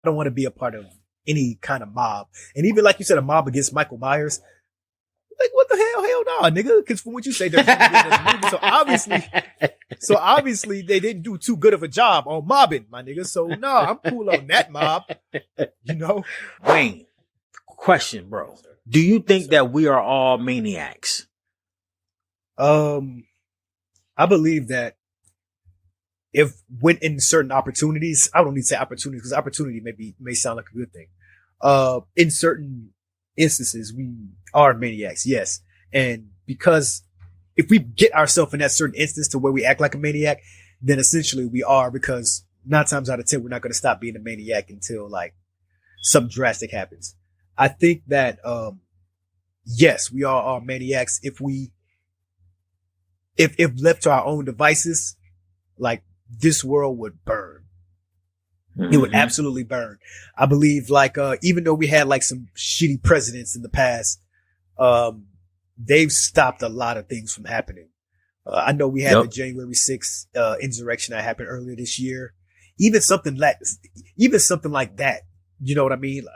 don't want to be a part of any kind of mob. And even like you said, a mob against Michael Myers. Like, what the hell? Hell no, nigga. Because from what you say, there's movie. So obviously they didn't do too good of a job on mobbing, my nigga. So no, I'm cool on that mob. You know? Wayne, question, bro. Do you think that we are all maniacs? I believe that if when in certain opportunities, I don't need to say opportunities because opportunity may sound like a good thing. In certain instances, we are maniacs, yes. And because if we get ourselves in that certain instance to where we act like a maniac, then essentially we are, because 9 times out of 10, we're not going to stop being a maniac until like something drastic happens. I think that, yes, we all are maniacs if left to our own devices, like this world would burn. Mm-hmm. It would absolutely burn. I believe like, even though we had like some shitty presidents in the past, they've stopped a lot of things from happening. I know we had the January 6th, insurrection that happened earlier this year. Even something like that. You know what I mean? Like,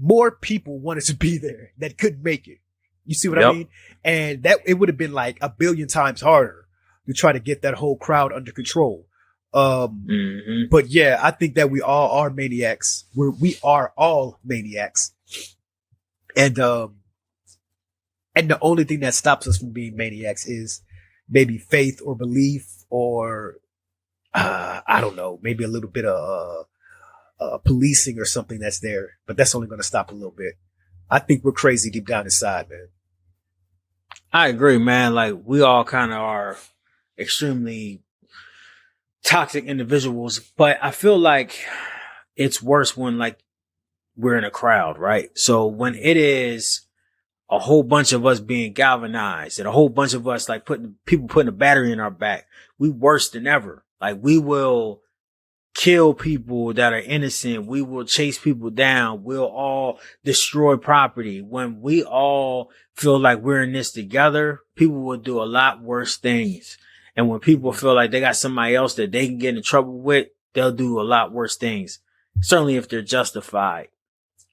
more people wanted to be there that couldn't make it. You see what I mean? And that it would have been like 1 billion times harder to try to get that whole crowd under control. But yeah, I think that we all are maniacs. We are all maniacs. And the only thing that stops us from being maniacs is maybe faith or belief or, I don't know, maybe a little bit of, policing or something that's there, but that's only going to stop a little bit. I think we're crazy deep down inside, man. I agree, man. Like, we all kind of are extremely toxic individuals, but I feel like it's worse when like we're in a crowd, right? So when it is a whole bunch of us being galvanized and a whole bunch of us like putting a battery in our back, we worse than ever. Like, we will kill people that are innocent. We will chase people down. We'll all destroy property. When we all feel like we're in this together, people will do a lot worse things. And when people feel like they got somebody else that they can get in trouble with, they'll do a lot worse things. Certainly if they're justified.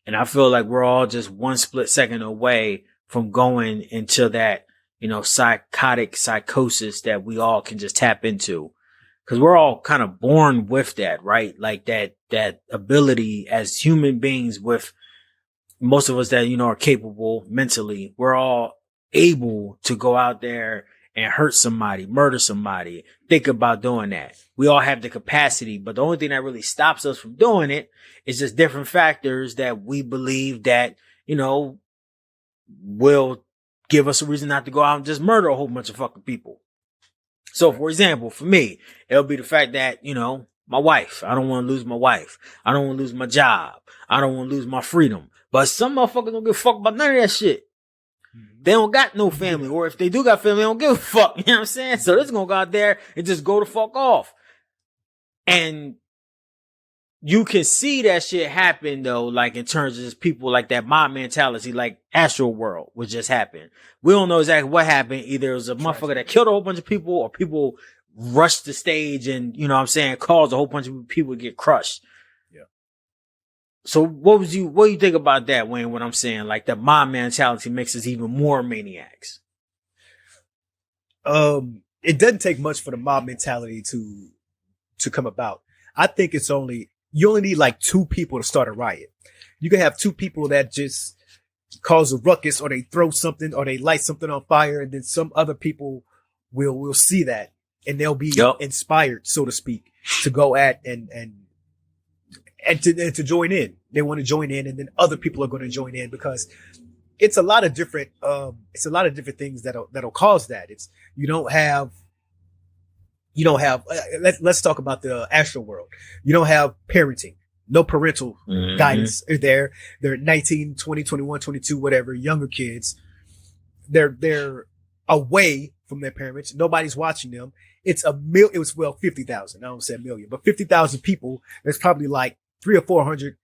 And I feel like we're all just one split second away from going into that, psychosis that we all can just tap into. Because we're all kind of born with that, right? Like that ability as human beings, with most of us that, are capable mentally. We're all able to go out there and hurt somebody, murder somebody, think about doing that. We all have the capacity, but the only thing that really stops us from doing it is just different factors that we believe that, will give us a reason not to go out and just murder a whole bunch of fucking people. So, for example, for me, it'll be the fact that, my wife, I don't want to lose my wife. I don't want to lose my job. I don't want to lose my freedom. But some motherfuckers don't give a fuck about none of that shit. They don't got no family, or if they do got family, they don't give a fuck. You know what I'm saying? So they're just gonna go out there and just go the fuck off. And you can see that shit happen though, like in terms of just people like that mob mentality, like Astro World, which just happened. We don't know exactly what happened. Either it was a motherfucker that killed a whole bunch of people, or people rushed the stage and, caused a whole bunch of people to get crushed. Yeah. So what do you think about that, Wayne, what I'm saying? Like, the mob mentality makes us even more maniacs. It doesn't take much for the mob mentality to come about. I think you only need like 2 people to start a riot. You can have 2 people that just cause a ruckus, or they throw something, or they light something on fire, and then some other people will see that, and they'll be inspired, so to speak, to go at and to join in. They want to join in, and then other people are going to join in, because it's a lot of different things that'll cause that. Let's talk about the Astro World. You don't have parenting, no parental guidance there. They're 19, 20, 21, 22, whatever, younger kids. They're away from their parents. Nobody's watching them. It was 50,000. I don't say a million, but 50,000 people. There's probably like 300 or 400,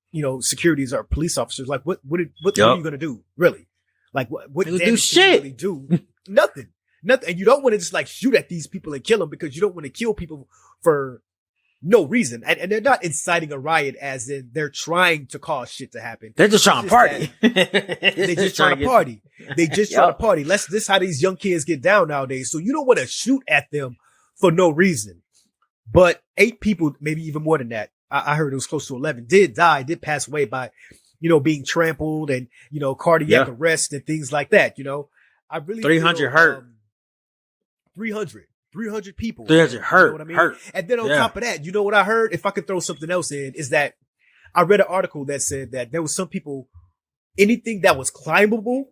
securities or police officers. Like, what are you going to do? Really? Like, what damage do shit. You really do? Nothing. And you don't want to just like shoot at these people and kill them, because you don't want to kill people for no reason. And they're not inciting a riot as in they're trying to cause shit to happen. They're just trying to party. They just trying to party. They just trying to party. This is how these young kids get down nowadays. So you don't want to shoot at them for no reason. But 8 people, maybe even more than that, I heard it was close to 11, did pass away by, being trampled and, cardiac arrest and things like that. I really 300 hurt. 300 people. 300 hurt. You know what I mean? Hurt. And then on top of that, you know what I heard? If I could throw something else in, is that I read an article that said that there was some people, anything that was climbable,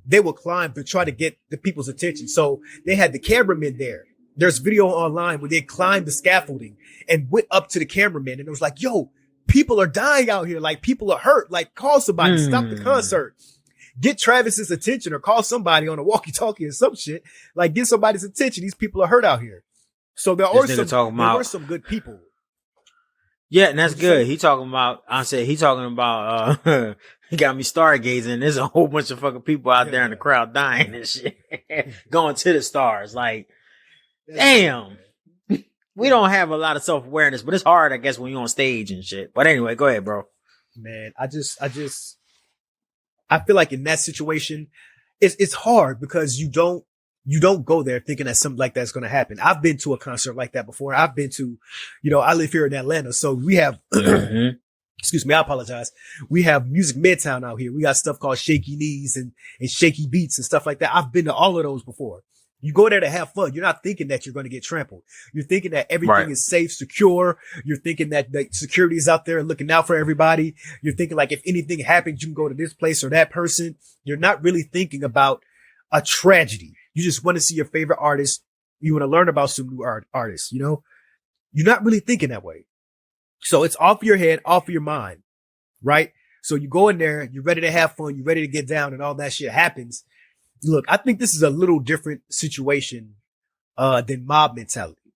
they would climb to try to get the people's attention. So they had the cameramen there. There's video online where they climbed the scaffolding and went up to the cameraman and it was like, yo, people are dying out here. Like people are hurt. Like call somebody, stop the concert. Get Travis's attention or call somebody on a walkie-talkie or some shit. Like get somebody's attention. These people are hurt out here. So there were some good people. Yeah, and that's good. He talking about he got me stargazing. There's a whole bunch of fucking people out there in the crowd dying and shit. Going to the stars. Like, damn. We don't have a lot of self-awareness, but it's hard, I guess, when you're on stage and shit. But anyway, go ahead, bro. Man, I feel like in that situation, it's hard because you don't go there thinking that something like that's going to happen. I've been to a concert like that before. I've been to, I live here in Atlanta, so we have, excuse me, I apologize. We have Music Midtown out here. We got stuff called Shaky Knees and Shaky Beats and stuff like that. I've been to all of those before. You go there to have fun. You're not thinking that you're going to get trampled. You're thinking that everything is safe, secure. You're thinking that the security is out there looking out for everybody. You're thinking like if anything happens, you can go to this place or that person. You're not really thinking about a tragedy. You just want to see your favorite artist. You want to learn about some new artists, You're not really thinking that way. So it's off your head, off your mind, right? So you go in there, you're ready to have fun, you're ready to get down and all that shit happens. Look, I think this is a little different situation, than mob mentality.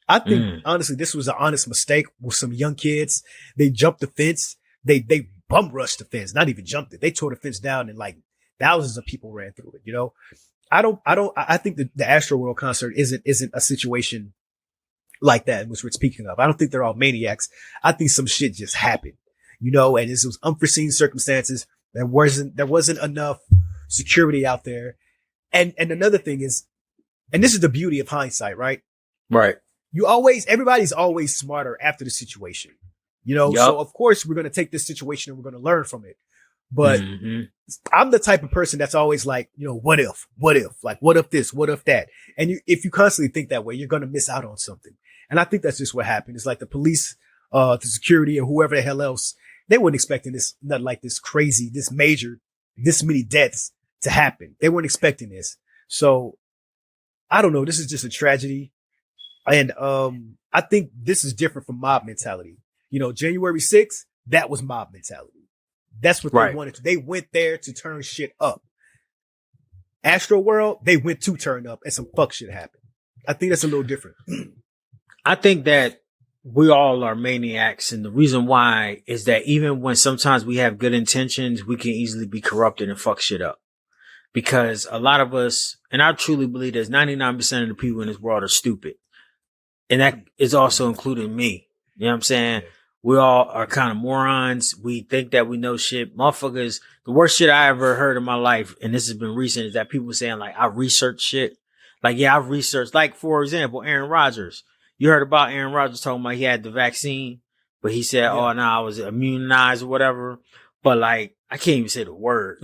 I think honestly, this was an honest mistake with some young kids. They jumped the fence. They bum rushed the fence, not even jumped it. They tore the fence down and like thousands of people ran through it, I think the Astroworld concert isn't a situation like that, which we're speaking of. I don't think they're all maniacs. I think some shit just happened, and this was unforeseen circumstances. There wasn't enough security out there. And another thing is, and this is the beauty of hindsight, right? Right. Everybody's always smarter after the situation, So of course we're going to take this situation and we're going to learn from it. But I'm the type of person that's always like, what if, like, what if this, what if that? And if you constantly think that way, you're going to miss out on something. And I think that's just what happened. It's like the police, the security or whoever the hell else, they weren't expecting nothing like this crazy, this major, this many deaths to happen. They weren't expecting this. So I don't know. This is just a tragedy. And, I think this is different from mob mentality. January 6th, that was mob mentality. That's what they wanted to. They went there to turn shit up. Astroworld, they went to turn up and some fuck shit happened. I think that's a little different. I think that we all are maniacs. And the reason why is that even when sometimes we have good intentions, we can easily be corrupted and fuck shit up. Because a lot of us, and I truly believe that 99% of the people in this world are stupid. And that is also including me. You know what I'm saying? We all are kind of morons. We think that we know shit. Motherfuckers, the worst shit I ever heard in my life, and this has been recent, is that people saying like, I research shit. Like, yeah, I've researched, like, for example, Aaron Rodgers. You heard about Aaron Rodgers talking about he had the vaccine, but he said, oh, no, I was immunized or whatever. But like, I can't even say the word.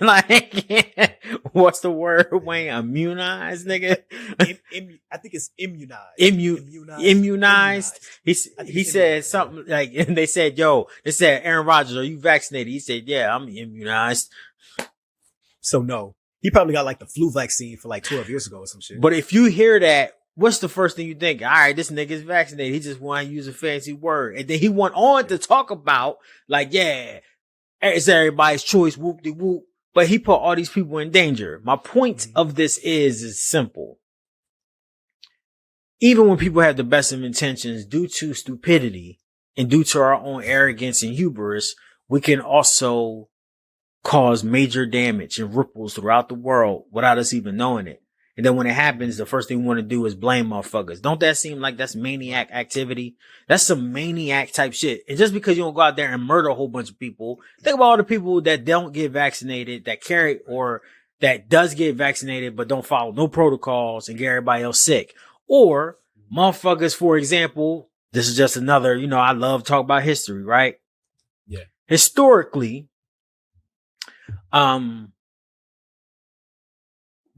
Like, what's the word, Wayne? Immunized, nigga? I think it's immunized. Immunized. He said something like, and they said, Aaron Rodgers, are you vaccinated? He said, yeah, I'm immunized. So no, he probably got like the flu vaccine for like 12 years ago or some shit. But if you hear that, what's the first thing you think? All right, this nigga's vaccinated. He just want to use a fancy word. And then he went on to talk about like, yeah, it's everybody's choice, whoop-de-whoop. But he put all these people in danger. My point of this is simple. Even when people have the best of intentions, due to stupidity and due to our own arrogance and hubris, we can also cause major damage and ripples throughout the world without us even knowing it. And then when it happens, the first thing we want to do is blame motherfuckers. Don't that seem like that's maniac activity? That's some maniac type shit. And just because you don't go out there and murder a whole bunch of people, think about all the people that don't get vaccinated, that carry or that does get vaccinated, but don't follow no protocols and get everybody else sick. Or motherfuckers, for example, this is just another, I love to talk about history, right? Yeah. Historically,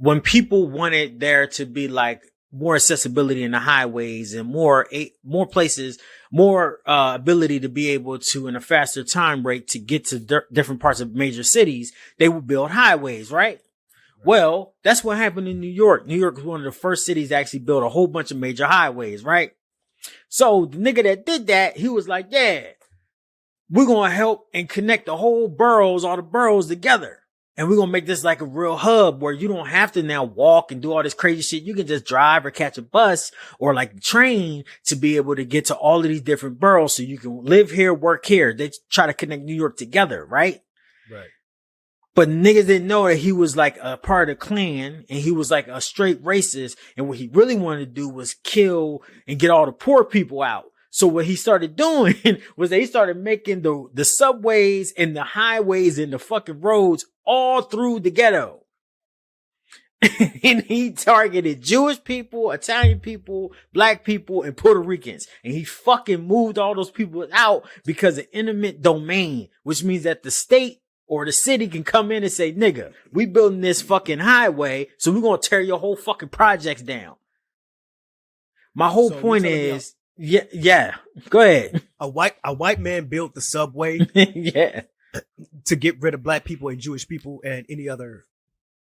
when people wanted there to be like more accessibility in the highways and more places, more ability to be able to, in a faster time rate, to get to different parts of major cities, they would build highways, right? Well, that's what happened in New York. New York was one of the first cities to actually build a whole bunch of major highways, right? So the nigga that did that, he was like, yeah, we're going to help and connect the whole boroughs, all the boroughs together. And we're going to make this like a real hub where you don't have to now walk and do all this crazy shit. You can just drive or catch a bus or like train to be able to get to all of these different boroughs so you can live here, work here. They try to connect New York together, right? Right. But niggas didn't know that he was like a part of the Klan and he was like a straight racist. And what he really wanted to do was kill and get all the poor people out. So what he started doing was that he started making the subways and the highways and the fucking roads all through the ghetto. And he targeted Jewish people, Italian people, black people, and Puerto Ricans. And he fucking moved all those people out because of eminent domain, which means that the state or the city can come in and say, nigga, we building this fucking highway, so we're going to tear your whole fucking projects down. My whole point is, yeah, go ahead. A white man built the subway yeah, to get rid of black people and Jewish people and any other.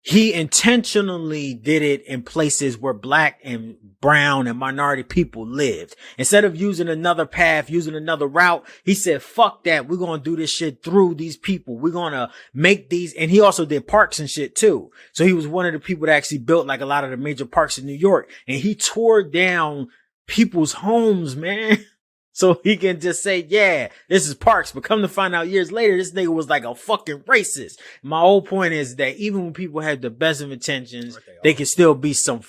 He intentionally did it in places where black and brown and minority people lived. Instead of using another path, using another route, he said, fuck that. We're going to do this shit through these people. We're going to make these. And he also did parks and shit too. So he was one of the people that actually built like a lot of the major parks in New York. And he tore down people's homes, man. So he can just say, yeah, this is parks. But come to find out years later, this nigga was like a fucking racist. My whole point is that even when people have the best of intentions, they can still be some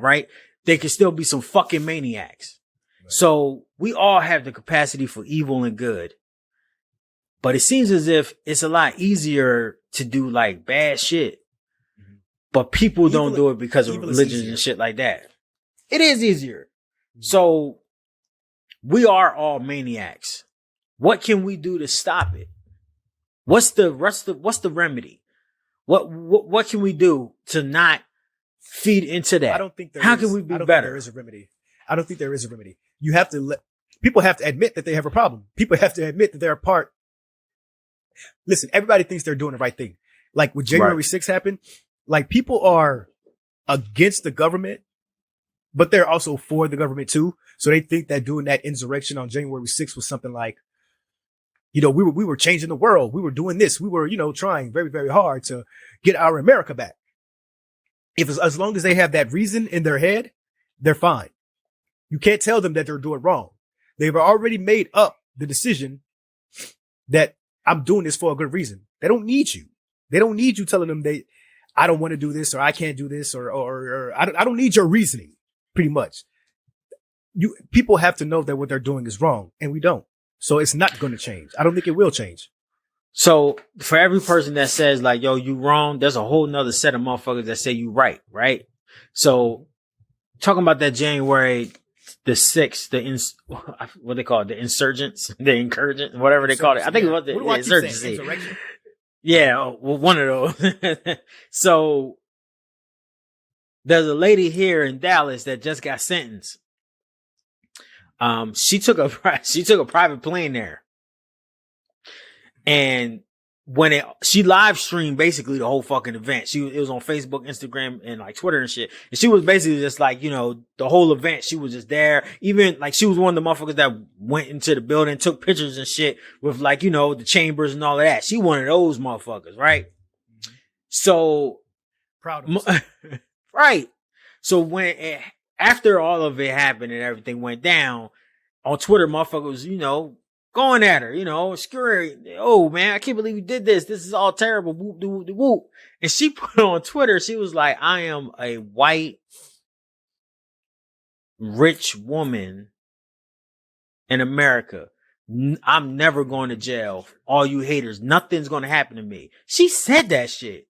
right? They can still be some fucking maniacs. Right. So we all have the capacity for evil and good. But it seems as if it's a lot easier to do like bad shit. Mm-hmm. But people don't do it because of religions and shit like that. It is easier. Mm-hmm. So we are all maniacs. What can we do to stop it? What's the remedy? What can we do to not feed into that? I don't think How can we be better? There is a remedy. I don't think there is a remedy. You have to people have to admit that they have a problem. People have to admit that they're a part. Listen, everybody thinks they're doing the right thing. Like when January 6th happened, like people are against the government, but they're also for the government too. So they think that doing that insurrection on January 6th was something like, we were changing the world. We were doing this. We were, trying very, very hard to get our America back. As long as they have that reason in their head, they're fine. You can't tell them that they're doing wrong. They've already made up the decision that I'm doing this for a good reason. They don't need you. They don't need you telling them I don't want to do this or I can't do this or I don't need your reasoning. Pretty much. People have to know that what they're doing is wrong, and we don't. So it's not going to change. I don't think it will change. So for every person that says like, yo, you wrong, there's a whole nother set of motherfuckers that say you right? So talking about that January the 6th, what they call it, the insurgents, the incurgents, whatever they call it. I think it was the insurgency. Yeah, well, one of those. So there's a lady here in Dallas that just got sentenced. She took a private plane there, and when she live streamed basically the whole fucking event. It was on Facebook, Instagram, and like Twitter and shit. And she was basically just like, the whole event. She was just there. Even like she was one of the motherfuckers that went into the building, took pictures and shit with like, the chambers and all of that. She one of those motherfuckers, right? Mm-hmm. So proud of her. Right. So after all of it happened and everything went down on Twitter, motherfuckers, going at her, you know, scary. Oh man, I can't believe you did this. This is all terrible. Whoop, de whoop, de whoop. And she put on Twitter, she was like, I am a white, rich woman in America. I'm never going to jail. All you haters, nothing's going to happen to me. She said that shit.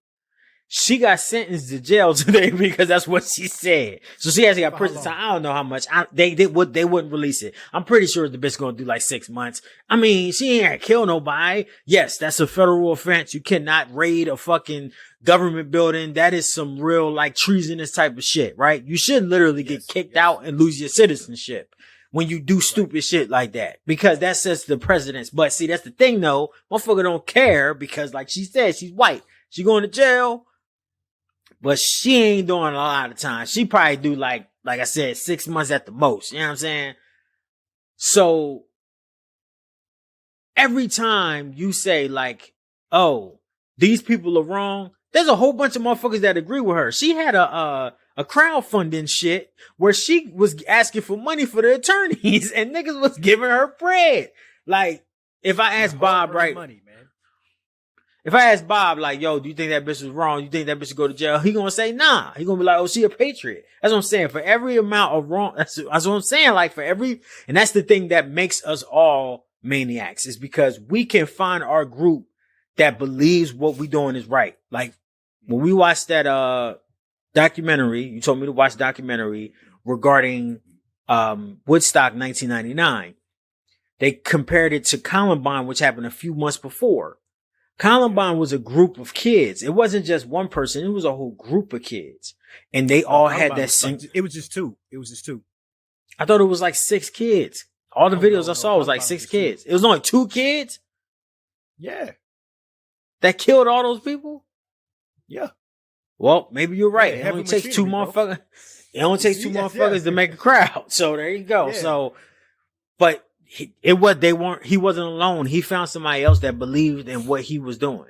She got sentenced to jail today because that's what she said. So she actually got prison time. I don't know how much. They wouldn't release it. I'm pretty sure the bitch gonna do like 6 months. I mean, she ain't gonna kill nobody. Yes, that's a federal offense. You cannot raid a fucking government building. That is some real like treasonous type of shit, right? You should literally get kicked out and lose your citizenship when you do stupid shit like that, because that sets the precedence. But see, that's the thing though. Motherfucker don't care because like she said, she's white. She going to jail. But she ain't doing a lot of time. She probably do like I said, 6 months at the most. You know what I'm saying? So every time you say like, oh, these people are wrong, there's a whole bunch of motherfuckers that agree with her. She had a crowdfunding shit where she was asking for money for the attorneys and niggas was giving her bread. Like, if I ask Bob, right? Money, man. If I ask Bob, like, yo, do you think that bitch was wrong? You think that bitch should go to jail? He gonna say, nah. He gonna be like, oh, she a patriot. That's what I'm saying. For every amount of wrong, that's what I'm saying. Like, for every, and that's the thing that makes us all maniacs, is because we can find our group that believes what we doing is right. Like, when we watched that, documentary, you told me to watch documentary regarding, Woodstock 1999. They compared it to Columbine, which happened a few months before. Columbine was a group of kids. It wasn't just one person. It was a whole group of kids. And they all had that same. It was just two. I thought it was like 6 kids. All the videos I saw was like 6 kids. It was only 2 kids? Yeah. That killed all those people? Yeah. Well, maybe you're right. It only takes 2 motherfuckers. It only takes 2 motherfuckers to make a crowd. So there you go. Yeah. So, but he wasn't alone. He found somebody else that believed in what he was doing.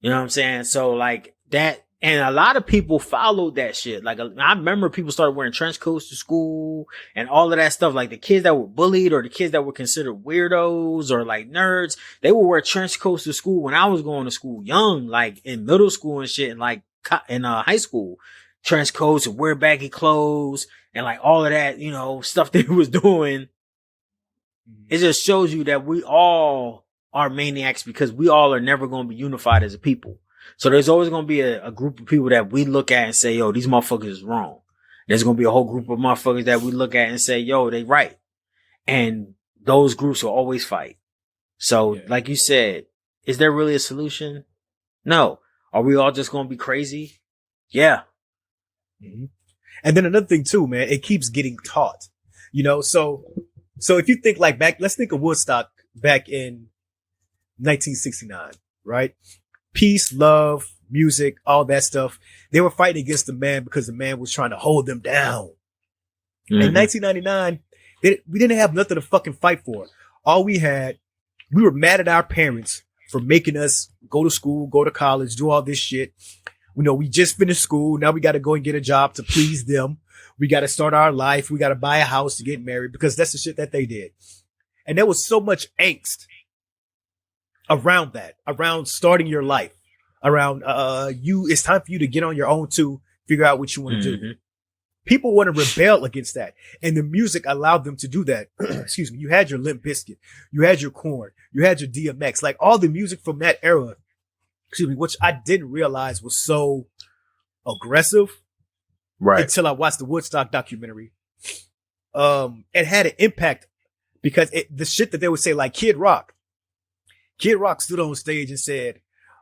You know what I'm saying? So like that, and a lot of people followed that shit. Like, I remember people started wearing trench coats to school and all of that stuff. Like the kids that were bullied or the kids that were considered weirdos or like nerds, they would wear trench coats to school when I was going to school young, like in middle school and shit, and like in high school, trench coats and wear baggy clothes and like all of that, you know, stuff they was doing. It just shows you that we all are maniacs because we all are never going to be unified as a people. So there's always going to be a group of people that we look at and say, yo, these motherfuckers is wrong. There's going to be a whole group of motherfuckers that we look at and say, yo, they right. And those groups will always fight. So like you said, is there really a solution? No. Are we all just going to be crazy? Yeah. Mm-hmm. And then another thing too, man, it keeps getting taught, you know, so if you think like back, let's think of Woodstock back in 1969, right? Peace, love, music, all that stuff. They were fighting against the man because the man was trying to hold them down. Mm-hmm. In 1999, we didn't have nothing to fucking fight for. All we were mad at our parents for making us go to school, go to college, do all this shit. You know, we just finished school. Now we got to go and get a job to please them. We got to start our life. We got to buy a house to get married because that's the shit that they did. And there was so much angst around that, around starting your life, around, it's time for you to get on your own to figure out what you want to do. People want to rebel against that. And the music allowed them to do that. Excuse me. You had your Limp Bizkit. You had your Korn. You had your DMX, like all the music from that era, excuse me, which I didn't realize was so aggressive. Right. Until I watched the Woodstock documentary. It had an impact because the shit that they would say, like Kid Rock stood on stage and said,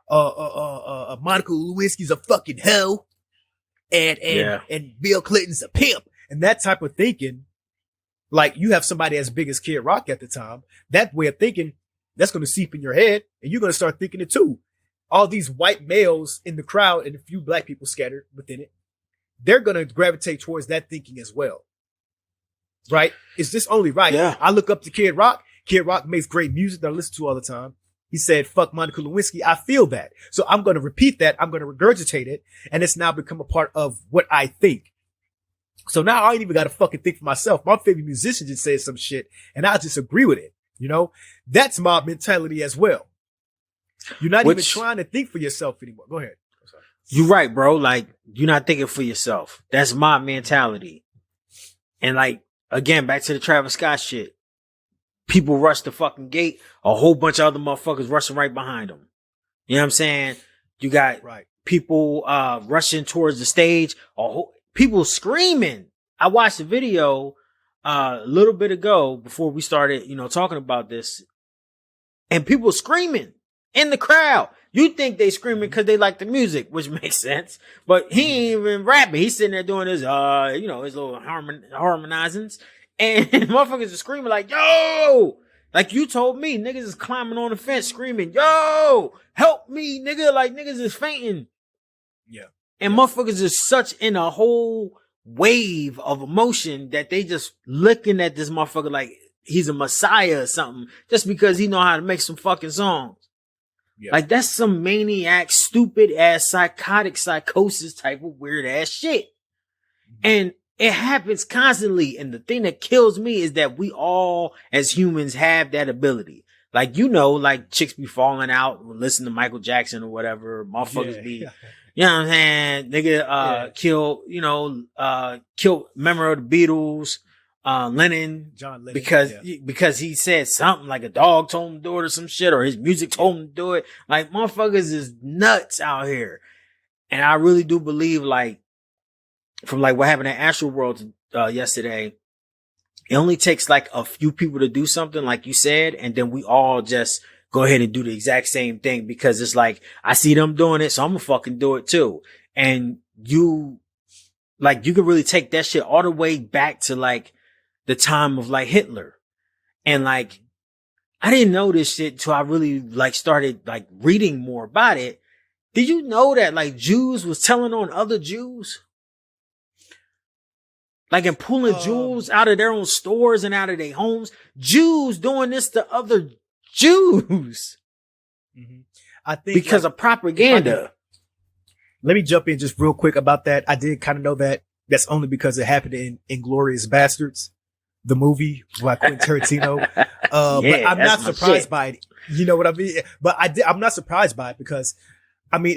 Monica Lewinsky's a fucking hoe and Bill Clinton's a pimp. And that type of thinking, like you have somebody as big as Kid Rock at the time, that way of thinking, that's going to seep in your head and you're going to start thinking it too. All these white males in the crowd and a few black people scattered within it, they're going to gravitate towards that thinking as well. Right? Is this only right? Yeah. I look up to Kid Rock. Kid Rock makes great music that I listen to all the time. He said, fuck Monica Lewinsky. I feel that. So I'm going to repeat that. I'm going to regurgitate it. And it's now become a part of what I think. So now I ain't even got to fucking think for myself. My favorite musician just said some shit and I just agree with it. You know, that's mob mentality as well. You're not even Which- trying to think for yourself anymore. Go ahead. I'm sorry. You're right, bro. Like, you're not thinking for yourself. That's my mentality. And like, again, back to the Travis Scott shit. People rush the fucking gate. A whole bunch of other motherfuckers rushing right behind them. You know what I'm saying? You got Right. people rushing towards the stage. People screaming. I watched a video a little bit ago before we started, talking about this. And people screaming in the crowd. You think they screaming because they like the music, which makes sense. But he ain't even rapping. He's sitting there doing his, his little harmonizings. And motherfuckers are screaming like, yo! Like you told me, niggas is climbing on the fence screaming, yo! Help me, nigga! Like niggas is fainting. Yeah. And motherfuckers is such in a whole wave of emotion that they just looking at this motherfucker like he's a messiah or something just because he know how to make some fucking songs. Yeah. Like that's some maniac, stupid ass, psychotic psychosis type of weird ass shit. And it happens constantly. And the thing that kills me is that we all as humans have that ability. Like, like chicks be falling out, listen to Michael Jackson or whatever. Motherfuckers be, you know what I'm saying? Nigga, kill member of the Beatles, John Lennon, because he said something like a dog told him to do it or some shit, or his music told him to do it. Like motherfuckers is nuts out here. And I really do believe from what happened at Astro World yesterday, it only takes like a few people to do something like you said, and then we all just go ahead and do the exact same thing because it's like, I see them doing it, so I'm gonna fucking do it too. And you can really take that shit all the way back to like the time of like Hitler. And like, I didn't know this shit till I really like started like reading more about it. Did you know that like Jews was telling on other Jews? Like, and pulling Jews out of their own stores and out of their homes. Jews doing this to other Jews. Mm-hmm. I think because of propaganda. Let me jump in just real quick about that. I did kind of know that. That's only because it happened in Inglourious Bastards, the movie by Quentin Tarantino. But I'm not surprised by it. You know what I mean? But I'm not surprised by it because, I mean,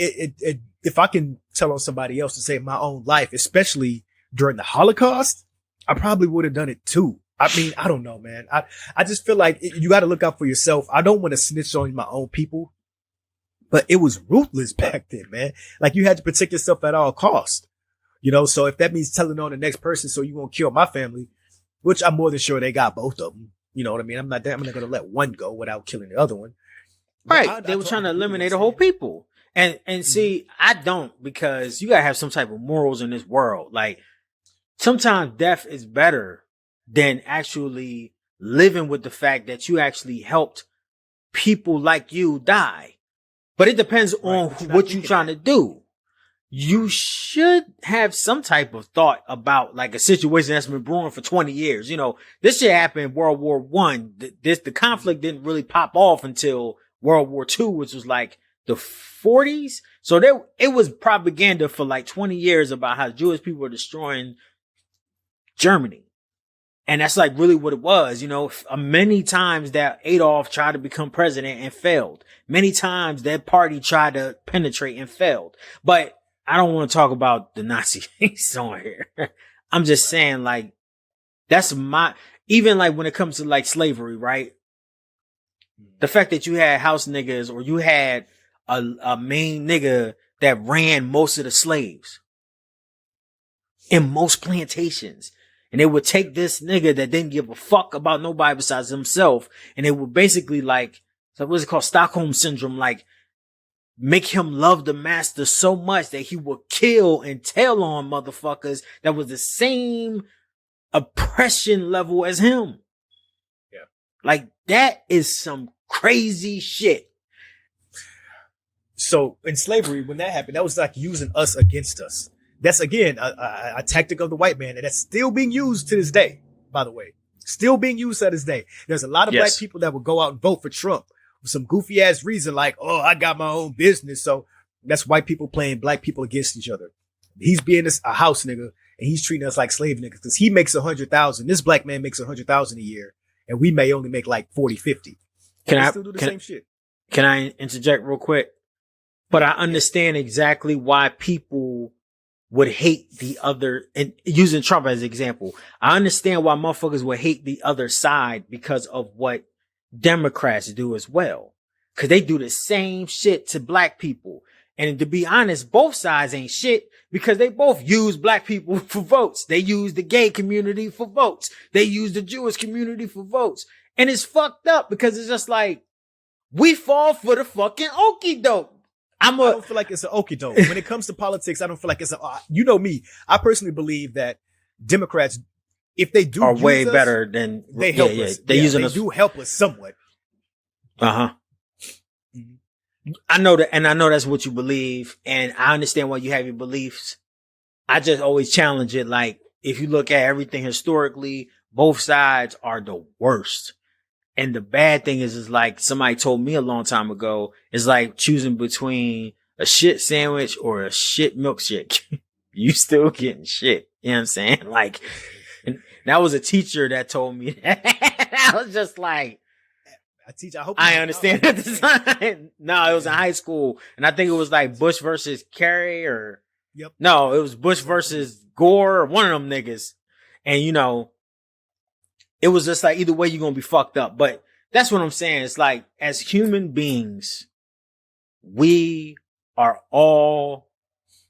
if I can tell on somebody else to save my own life, especially during the Holocaust, I probably would have done it too. I mean, I don't know, man. I just feel like you got to look out for yourself. I don't want to snitch on my own people, but it was ruthless back then, man. Like you had to protect yourself at all costs, so if that means telling on the next person so you won't kill my family, which I'm more than sure they got both of them. You know what I mean? I'm not going to let one go without killing the other one. Right. They were trying to eliminate a whole people. And see, I don't, because you got to have some type of morals in this world. Like, sometimes death is better than actually living with the fact that you actually helped people like you die. But it depends on what you're trying to do. You should have some type of thought about like a situation that's been brewing for 20 years. This shit happened in World War I. The conflict didn't really pop off until World War II, which was like the 40s. So it was propaganda for like 20 years about how Jewish people were destroying Germany. And that's like really what it was. Many times that Adolf tried to become president and failed. Many times that party tried to penetrate and failed. But I don't want to talk about the Nazis on here. I'm just saying like, that's even like when it comes to like slavery, right? The fact that you had house niggas or you had a main nigga that ran most of the slaves in most plantations. And they would take this nigga that didn't give a fuck about nobody besides himself. And they would basically like, so what's it called? Stockholm syndrome. Like make him love the master so much that he would kill and tell on motherfuckers that was the same oppression level as him. Yeah. Like that is some crazy shit. So in slavery, when that happened, that was like using us against us. That's again a tactic of the white man, and that's still being used to this day. By the way, still being used to this day. There's a lot of black people that will go out and vote for Trump for some goofy ass reason, like, "Oh, I got my own business." So that's white people playing black people against each other. He's being a house nigga, and he's treating us like slave niggas because he makes 100,000. This black man makes 100,000 a year, and we may only make like 40, 50. Can They I still do the can, same shit. can I interject real quick? But I understand exactly why people would hate the other, and using Trump as an example, I understand why motherfuckers would hate the other side because of what Democrats do as well. Cause they do the same shit to black people. And to be honest, both sides ain't shit because they both use black people for votes. They use the gay community for votes. They use the Jewish community for votes. And it's fucked up because it's just like, we fall for the fucking okie doke. I don't feel like it's an okie doke. When it comes to politics, I don't feel like it's you know me. I personally believe that Democrats, if they do are use way us, better than they help us. They do help us somewhat. Uh-huh. Mm-hmm. I know that, and I know that's what you believe, and I understand why you have your beliefs. I just always challenge it. Like, if you look at everything historically, both sides are the worst. And the bad thing is like somebody told me a long time ago, it's like choosing between a shit sandwich or a shit milkshake. You still getting shit. You know what I'm saying? Like, and that was a teacher that told me that. I was just like, I hope I understand at the time. No, it was in high school. And I think it was like Bush versus Kerry or, yep. No, it was Bush versus Gore or one of them niggas. And you know, it was just like, either way, you're going to be fucked up. But that's what I'm saying. It's like, as human beings, we are all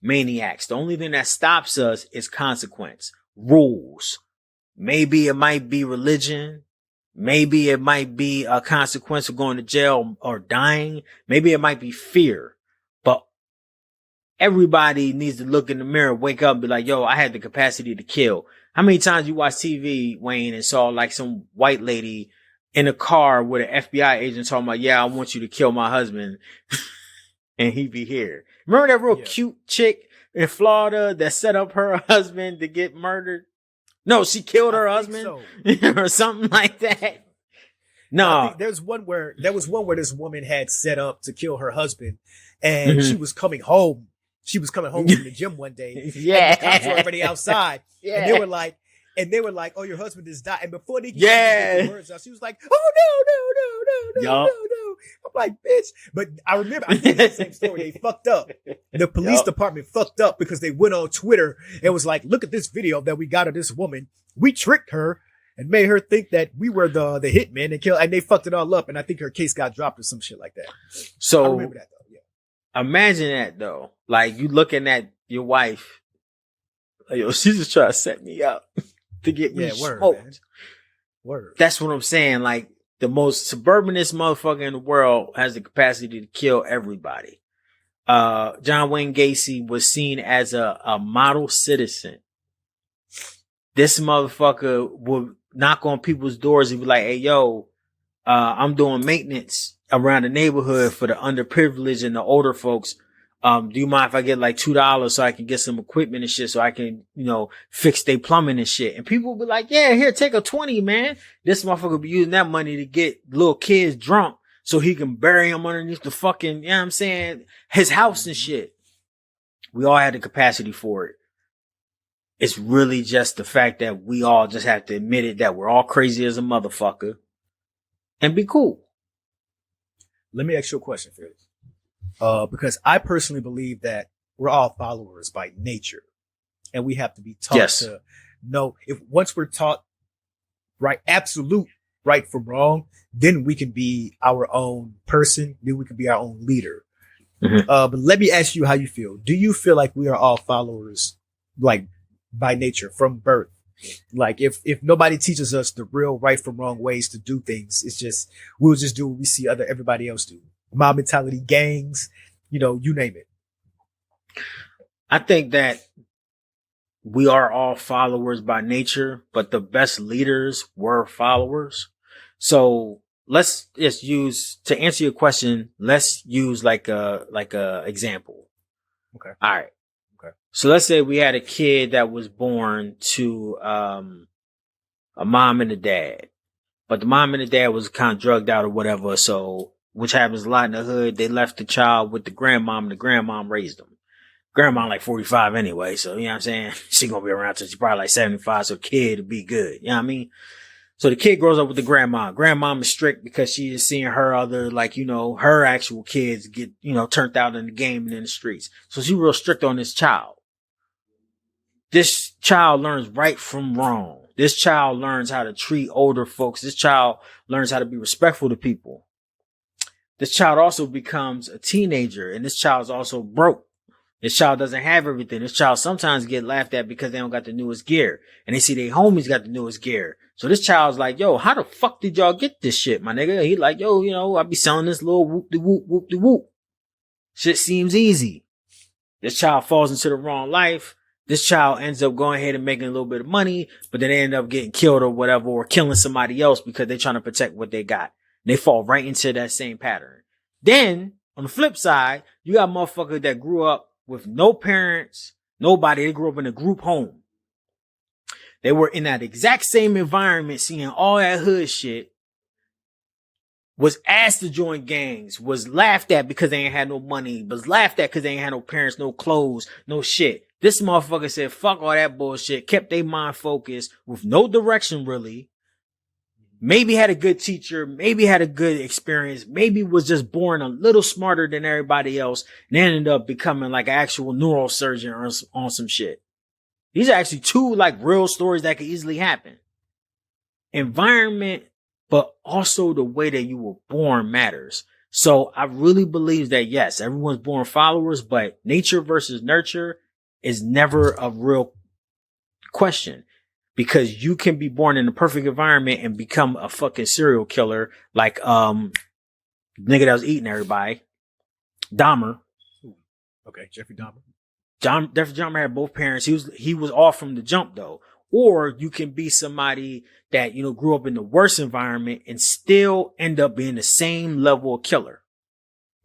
maniacs. The only thing that stops us is consequence, rules. Maybe it might be religion. Maybe it might be a consequence of going to jail or dying. Maybe it might be fear. But everybody needs to look in the mirror, wake up and be like, yo, I had the capacity to kill. How many times you watch TV, Wayne, and saw like some white lady in a car with an FBI agent talking about, yeah, I want you to kill my husband and he be here. Remember that real cute chick in Florida that set up her husband to get murdered? No, she killed her husband so. Or something like that. No, I think there was one where this woman had set up to kill her husband and she was coming home. She was coming home from the gym one day. Yeah. And the cops were already outside. Yeah. And they were like, oh, your husband just died. And before they could get the words out, she was like, oh, no. I'm like, bitch. But I remember, I think it's the same story. They fucked up. The police department fucked up because they went on Twitter and was like, look at this video that we got of this woman. We tricked her and made her think that we were the hitman and they fucked it all up. And I think her case got dropped or some shit like that. So I remember that though. Yeah. Imagine that though. Like, you looking at your wife, like, yo, she's just trying to set me up to get me smoked. Man. Word. That's what I'm saying. Like, the most suburbanist motherfucker in the world has the capacity to kill everybody. John Wayne Gacy was seen as a model citizen. This motherfucker would knock on people's doors and be like, hey, yo, I'm doing maintenance around the neighborhood for the underprivileged and the older folks. Do you mind if I get like $2 so I can get some equipment and shit so I can, fix their plumbing and shit? And people will be like, yeah, here, take a 20, man. This motherfucker will be using that money to get little kids drunk so he can bury them underneath the fucking, you know what I'm saying, his house and shit. We all had the capacity for it. It's really just the fact that we all just have to admit it, that we're all crazy as a motherfucker and be cool. Let me ask you a question, Felix. Because I personally believe that we're all followers by nature and we have to be taught to know if once we're taught right, absolute right from wrong, then we can be our own person. Then we can be our own leader. Mm-hmm. But let me ask you how you feel. Do you feel like we are all followers, like by nature from birth? Like if nobody teaches us the real right from wrong ways to do things, it's just, we'll just do what we see everybody else do. Mob mentality, gangs, you name it. I think that we are all followers by nature, but the best leaders were followers. So let's just use, to answer your question, let's use like a example. Okay. All right. Okay. So let's say we had a kid that was born to a mom and a dad, but the mom and the dad was kind of drugged out or whatever. So, which happens a lot in the hood, they left the child with the grandmom and the grandmom raised them. Grandma like 45 anyway, so you know what I'm saying? She gonna be around till she's probably like 75, so kid to be good. You know what I mean? So the kid grows up with the grandma. Grandmom is strict because she is seeing her other, like, her actual kids get, turned out in the game and in the streets. So she's real strict on this child. This child learns right from wrong. This child learns how to treat older folks. This child learns how to be respectful to people. This child also becomes a teenager, and this child is also broke. This child doesn't have everything. This child sometimes get laughed at because they don't got the newest gear, and they see their homies got the newest gear. So this child's like, yo, how the fuck did y'all get this shit, my nigga? He like, yo, I be selling this little whoop-de-whoop. Shit seems easy. This child falls into the wrong life. This child ends up going ahead and making a little bit of money, but then they end up getting killed or whatever, or killing somebody else because they're trying to protect what they got. They fall right into that same pattern. Then, on the flip side, you got motherfuckers that grew up with no parents, nobody. They grew up in a group home. They were in that exact same environment, seeing all that hood shit, was asked to join gangs, was laughed at because they ain't had no money, was laughed at because they ain't had no parents, no clothes, no shit. This motherfucker said, fuck all that bullshit, kept their mind focused with no direction really. Maybe had a good teacher, maybe had a good experience, maybe was just born a little smarter than everybody else, and ended up becoming like an actual neurosurgeon on some shit. These are actually two like real stories that could easily happen. Environment, but also the way that you were born matters. So I really believe that yes, everyone's born followers, but nature versus nurture is never a real question. Because you can be born in the perfect environment and become a fucking serial killer like nigga that was eating everybody. Dahmer. Okay, Jeffrey Dahmer. Jeffrey Dahmer had both parents. He was off from the jump though. Or you can be somebody that, grew up in the worst environment and still end up being the same level of killer.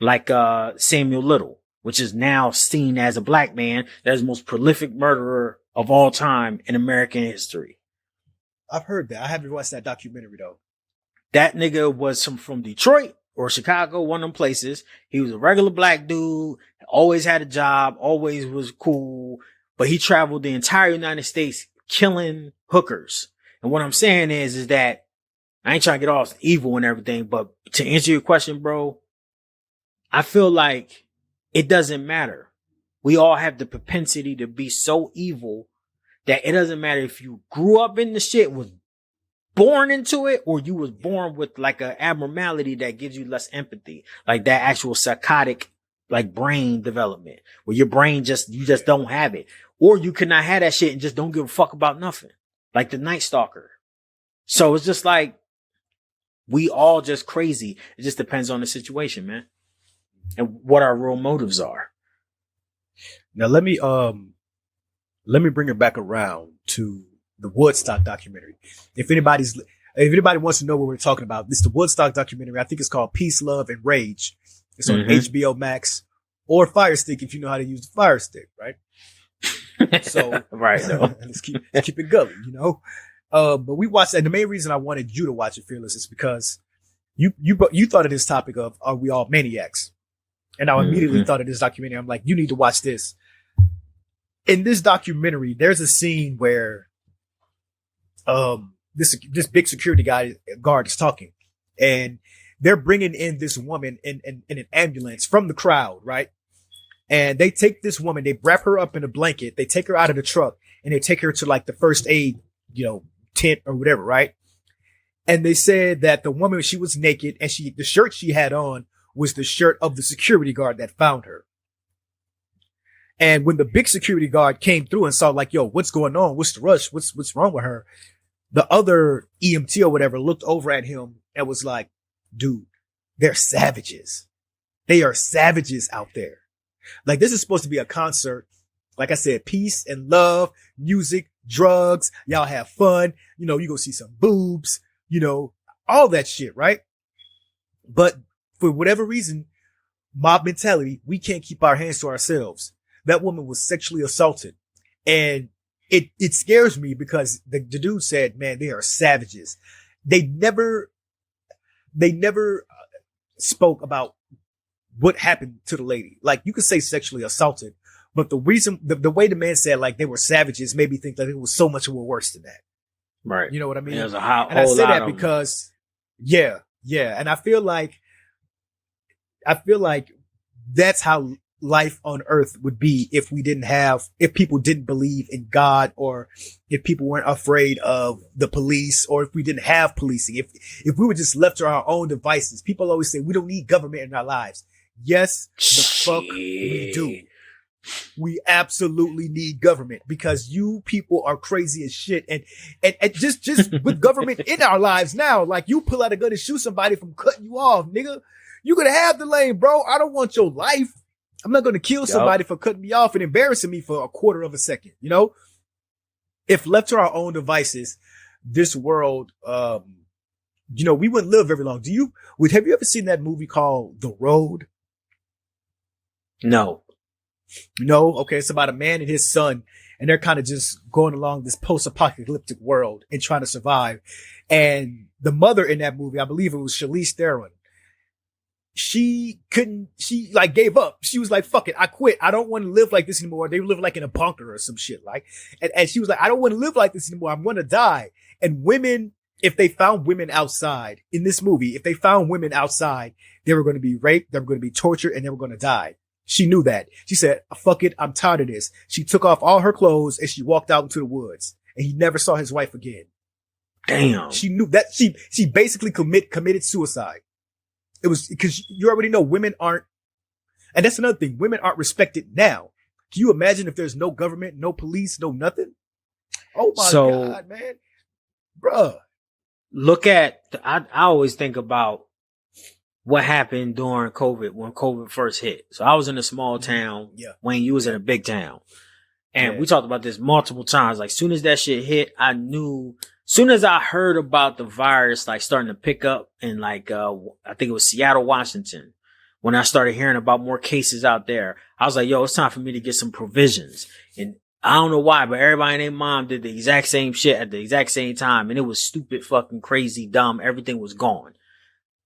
Like Samuel Little, which is now seen as a black man that is the most prolific murderer of all time in American history. I've heard that. I haven't watched that documentary though. That nigga was from Detroit or Chicago, one of them places. He was a regular black dude, always had a job, always was cool, but he traveled the entire United States killing hookers. And what I'm saying is that I ain't trying to get all evil and everything, but to answer your question, bro, I feel like it doesn't matter. We all have the propensity to be so evil that it doesn't matter if you grew up in the shit, was born into it, or you was born with like an abnormality that gives you less empathy, like that actual psychotic, like brain development where your brain you just don't have it, or you cannot have that shit and just don't give a fuck about nothing, like the Night Stalker. So it's just like we all just crazy. It just depends on the situation, man, and what our real motives are. Now let me bring it back around to the Woodstock documentary. If anybody wants to know what we're talking about, this is the Woodstock documentary. I think it's called Peace, Love, and Rage. It's on HBO Max or Fire Stick if you know how to use the Fire Stick, right? So right, no. let's keep it going, But we watched that. And the main reason I wanted you to watch it, Fearless, is because you thought of this topic of are we all maniacs? And I immediately thought of this documentary. I'm like, you need to watch this. In this documentary, there's a scene where this big security guard is talking, and they're bringing in this woman in an ambulance from the crowd, right? And they take this woman, they wrap her up in a blanket, they take her out of the truck, and they take her to like the first aid, tent or whatever, right? And they said that the woman, she was naked, and the shirt she had on was the shirt of the security guard that found her. And when the big security guard came through and saw like, yo, what's going on? What's the rush? What's wrong with her? The other EMT or whatever looked over at him and was like, dude, they're savages. They are savages out there. Like, this is supposed to be a concert. Like I said, peace and love, music, drugs. Y'all have fun. You go see some boobs, all that shit, right? But for whatever reason, mob mentality, we can't keep our hands to ourselves. That woman was sexually assaulted. And it scares me because the dude said, man, they are savages. They never spoke about what happened to the lady. Like, you could say sexually assaulted, but the reason, the way the man said like they were savages made me think that it was so much more worse than that. Right. You know what I mean? There's a And I whole say lot that of them. because, yeah, yeah. And I feel like that's how life on earth would be if people didn't believe in God, or if people weren't afraid of the police, or if we didn't have policing, if we were just left to our own devices. People always say we don't need government in our lives. Yes, the fuck we do. We absolutely need government, because you people are crazy as shit. And just with government in our lives now, like, you pull out a gun and shoot somebody from cutting you off, nigga. You could have the lane, bro. I don't want your life. I'm not going to kill somebody for cutting me off and embarrassing me for a quarter of a second. You know, if left to our own devices, this world, you know, we wouldn't live very long. Have you ever seen that movie called The Road? No. No? Okay. It's about a man and his son, and they're kind of just going along this post-apocalyptic world and trying to survive. And the mother in that movie, I believe it was Charlize Theron, she like gave up. She was like, fuck it, I quit. I don't want to live like this anymore. They live like in a bunker or some shit. Like, and she was like, I don't want to live like this anymore. I'm going to die. And women, if they found women outside in this movie, if they found women outside, they were going to be raped, they were going to be tortured, and they were going to die. She knew that. She said, fuck it, I'm tired of this. She took off all her clothes and she walked out into the woods, and he never saw his wife again. Damn. She knew that she basically committed suicide. It was because you already know women aren't, and that's another thing, women aren't respected now. Can you imagine if there's no government, no police, no nothing? Oh my God, man. Bruh. Look at, I always think about what happened during COVID, when COVID first hit. So I was in a small town. Yeah. Wayne, you was in a big town. And we talked about this multiple times. Like, soon as that shit hit, I knew, soon as I heard about the virus, like, starting to pick up in, like, I think it was Seattle, Washington, when I started hearing about more cases out there, I was like, yo, it's time for me to get some provisions. And I don't know why, but everybody and their mom did the exact same shit at the exact same time. And it was stupid, fucking crazy, dumb. Everything was gone.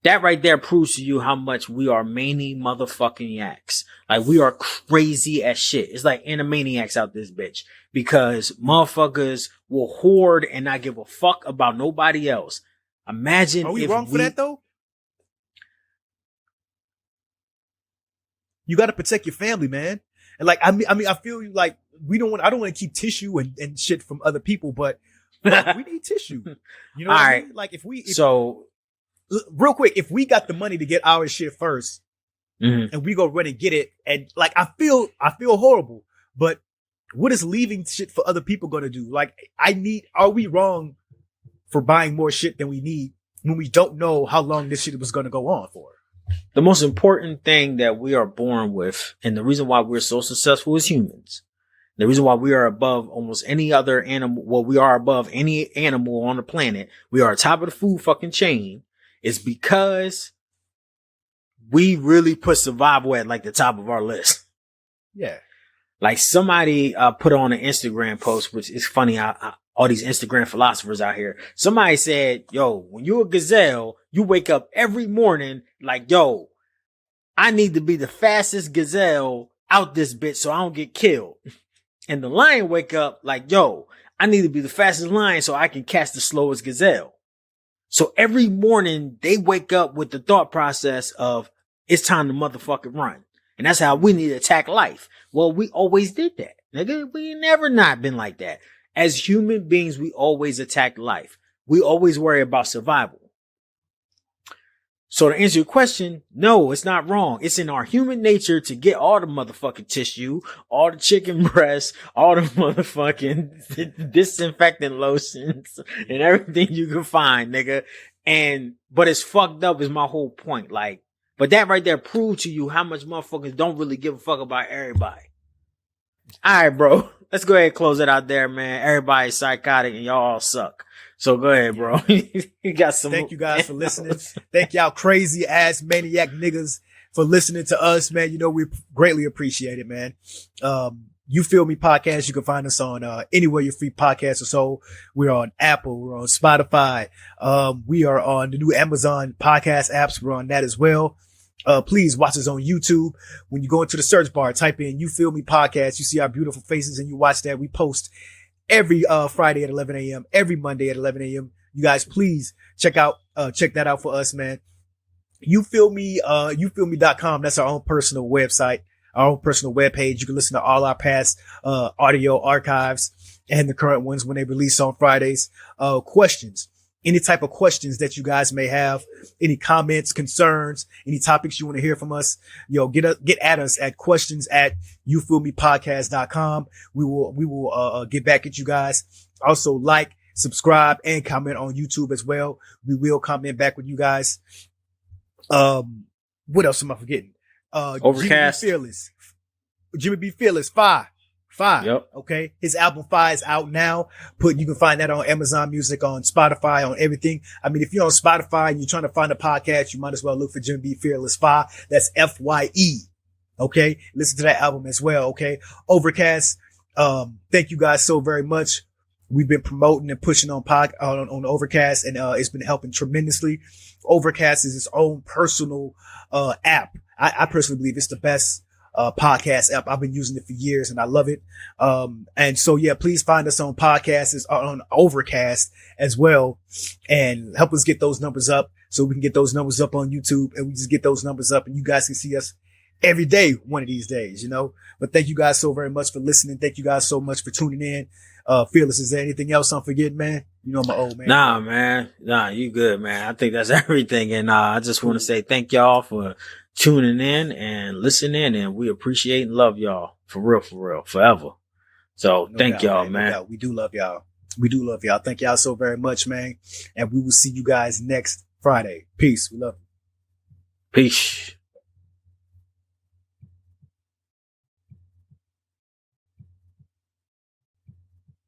That right there proves to you how much we are many motherfucking yaks. Like, we are crazy as shit. It's like Animaniacs out this bitch, because motherfuckers will hoard and not give a fuck about nobody else. Imagine. Are we wrong for that though? You got to protect your family, man. And like, I mean, I feel like I don't want to keep tissue and shit from other people, but we need tissue. You know what I mean? Like, real quick, if we got the money to get our shit first, and we go run and get it, and like, I feel horrible, but what is leaving shit for other people going to do? Like, are we wrong for buying more shit than we need when we don't know how long this shit was going to go on for? The most important thing that we are born with, and the reason why we're so successful as humans, the reason why we are above almost any other animal, well, we are above any animal on the planet, we are top of the food fucking chain, is because we really put survival at like the top of our list. Yeah. Like, somebody put on an Instagram post, which is funny. All these Instagram philosophers out here. Somebody said, yo, when you're a gazelle, you wake up every morning like, yo, I need to be the fastest gazelle out this bitch so I don't get killed. And the lion wake up like, yo, I need to be the fastest lion so I can catch the slowest gazelle. So every morning they wake up with the thought process of, it's time to motherfucking run. And that's how we need to attack life. Well, we always did that. Nigga, we never not been like that. As human beings, we always attack life. We always worry about survival. So to answer your question, no, it's not wrong. It's in our human nature to get all the motherfucking tissue, all the chicken breasts, all the motherfucking disinfectant lotions and everything you can find, nigga. But it's fucked up is my whole point. Like, but that right there proved to you how much motherfuckers don't really give a fuck about everybody. All right, bro. Let's go ahead and close it out there, man. Everybody's psychotic and y'all all suck. So go ahead, bro. You got some. Thank you guys for listening. Thank y'all crazy ass maniac niggas for listening to us, man. You know, we greatly appreciate it, man. You Feel Me podcast. You can find us on anywhere your free podcasts are sold. We're on Apple. We're on Spotify. We are on the new Amazon podcast apps. We're on that as well. Please watch us on YouTube. When you go into the search bar, type in You Feel Me podcast. You see our beautiful faces and you watch that. We post every Friday at 11 a.m., every Monday at 11 a.m. You guys, please check that out for us, man. YouFeelMe.com. That's our own personal website, our own personal webpage. You can listen to all our past audio archives and the current ones when they release on Fridays. Questions, any type of questions that you guys may have, any comments, concerns, any topics you want to hear from us, get at us at questions@youfeelmepodcast.com. We will get back at you guys. Also, like, subscribe, and comment on YouTube as well. We will comment back with you guys. What else am I forgetting? Overcast. Jimmy B. Fearless, Five. Yep. Okay. His album 5 is out now. You can find that on Amazon Music, on Spotify, on everything. I mean, if you're on Spotify and you're trying to find a podcast, you might as well look for Jimmy B. Fearless 5. That's FYE. Okay. Listen to that album as well. Okay. Overcast. Thank you guys so very much. We've been promoting and pushing on Overcast, and it's been helping tremendously. Overcast is its own personal app. I personally believe it's the best podcast app. I've been using it for years and I love it. And so, yeah, please find us on podcasts, on Overcast as well, and help us get those numbers up so we can get those numbers up on YouTube, and we just get those numbers up and you guys can see us every day, one of these days, But thank you guys so very much for listening. Thank you guys so much for tuning in. Fearless, is there anything else I'm forgetting, man? I'm an old man. Nah, man. Nah, you good, man. I think that's everything. And I just want to say thank y'all for tuning in and listening, and we appreciate and love y'all for real, forever. So thank y'all, man. No, we do love y'all. We do love y'all. Thank y'all so very much, man. And we will see you guys next Friday. Peace. We love you. Peace.